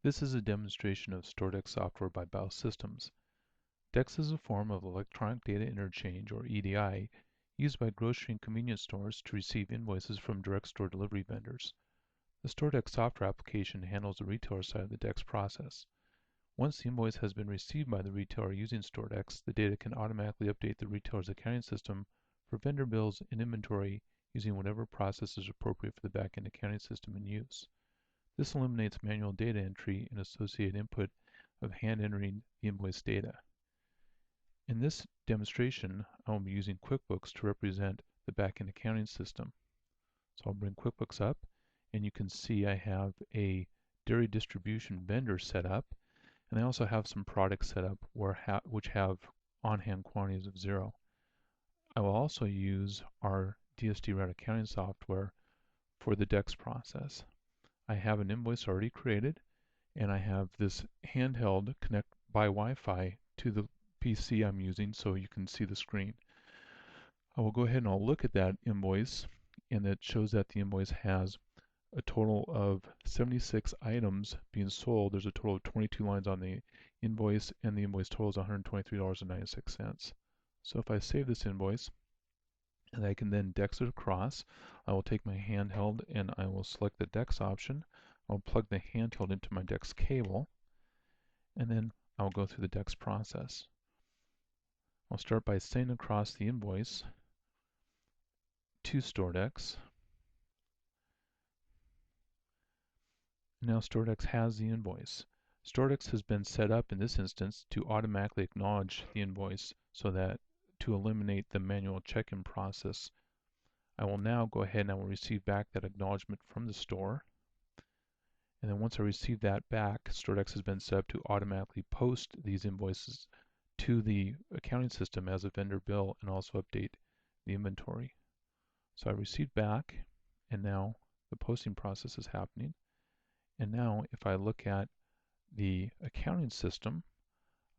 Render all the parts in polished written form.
This is a demonstration of StoreDEX software by BIOS Systems. DEX is a form of electronic data interchange, or EDI, used by grocery and convenience stores to receive invoices from direct store delivery vendors. The StoreDEX software application handles the retailer side of the DEX process. Once the invoice has been received by the retailer using StoreDEX, the data can automatically update the retailer's accounting system for vendor bills and inventory using whatever process is appropriate for the backend accounting system in use. This eliminates manual data entry and associated input of hand entering the invoice data. In this demonstration, I will be using QuickBooks to represent the backend accounting system. So I'll bring QuickBooks up, and you can see I have a dairy distribution vendor set up, and I also have some products set up which have on-hand quantities of 0. I will also use our DSD route accounting software for the DEX process. I have an invoice already created, and I have this handheld connect by Wi-Fi to the PC I'm using so you can see the screen. I will go ahead and I'll look at that invoice, and it shows that the invoice has a total of 76 items being sold. There's a total of 22 lines on the invoice, and the invoice total is $123.96. So if I save this invoice, and I can then DEX it across, I will take my handheld and I will select the DEX option. I'll plug the handheld into my DEX cable, and then I'll go through the DEX process. I'll start by sending across the invoice to StoreDEX. Now StoreDEX has the invoice. StoreDEX has been set up in this instance to automatically acknowledge the invoice so that to eliminate the manual check-in process. I will now go ahead and I will receive back that acknowledgement from the store. And then once I receive that back, StoreDEX has been set up to automatically post these invoices to the accounting system as a vendor bill and also update the inventory. So I received back, and now the posting process is happening. And now if I look at the accounting system,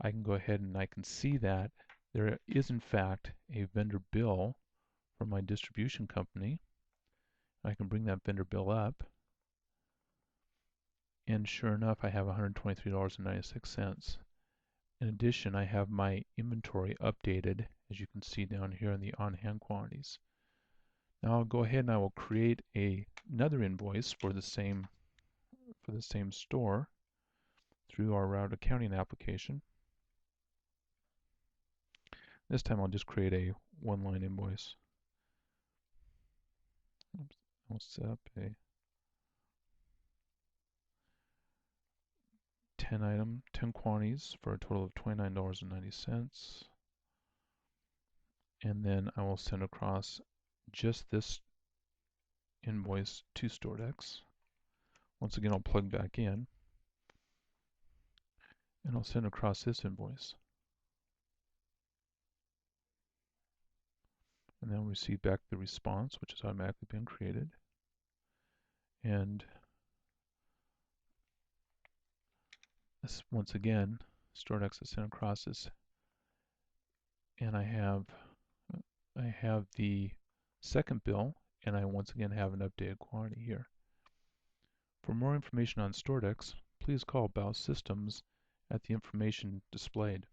I can go ahead and I can see that there is in fact a vendor bill from my distribution company. I can bring that vendor bill up, and sure enough I have $123.96. In addition, I have my inventory updated, as you can see down here in the on-hand quantities. Now I'll go ahead and I will create another invoice for the same store through our route accounting application. This time I'll just create a one-line invoice. I'll set up a 10 quantities for a total of $29.90. And then I will send across just this invoice to StoreDEX. Once again, I'll plug back in, and I'll send across this invoice. And then I'll receive back the response, which has automatically been created. And this, once again, StoreDEX has sent across this, and I have the second bill, and I once again have an updated quantity here. For more information on StoreDEX, please call BIOS Systems at the information displayed.